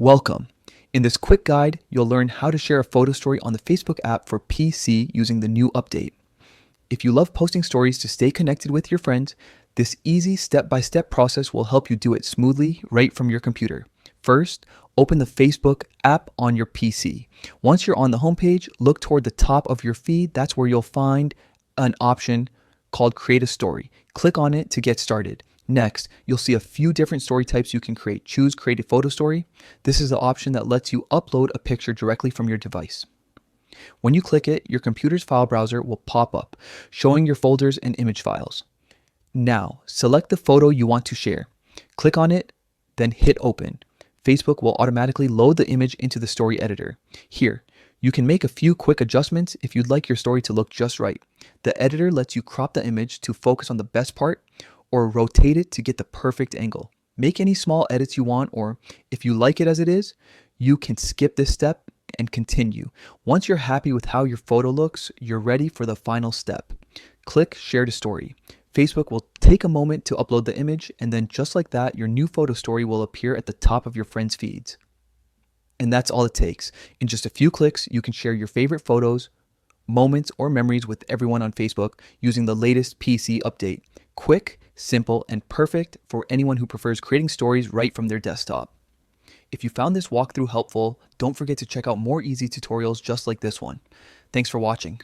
Welcome. In this quick guide, you'll learn how to share a photo story on the Facebook app for PC using the new update. If you love posting stories to stay connected with your friends, this easy step-by-step process will help you do it smoothly right from your computer. First, open the Facebook app on your PC. Once you're on the homepage, look toward the top of your feed. That's where you'll find an option called Create a Story. Click on it to get started. Next, you'll see a few different story types you can create. Choose Create a Photo Story. This is the option that lets you upload a picture directly from your device. When you click it, your computer's file browser will pop up, showing your folders and image files. Now, select the photo you want to share. Click on it, then hit Open. Facebook will automatically load the image into the story editor. Here, you can make a few quick adjustments if you'd like your story to look just right. The editor lets you crop the image to focus on the best part, or rotate it to get the perfect angle. Make any small edits you want, or if you like it as it is, you can skip this step and continue. Once you're happy with how your photo looks, you're ready for the final step. Click Share to Story. Facebook will take a moment to upload the image, and then just like that, your new photo story will appear at the top of your friends' feeds. And that's all it takes. In just a few clicks, you can share your favorite photos, moments, or memories with everyone on Facebook using the latest PC update. Quick, simple, and perfect for anyone who prefers creating stories right from their desktop. If you found this walkthrough helpful, don't forget to check out more easy tutorials just like this one. Thanks for watching.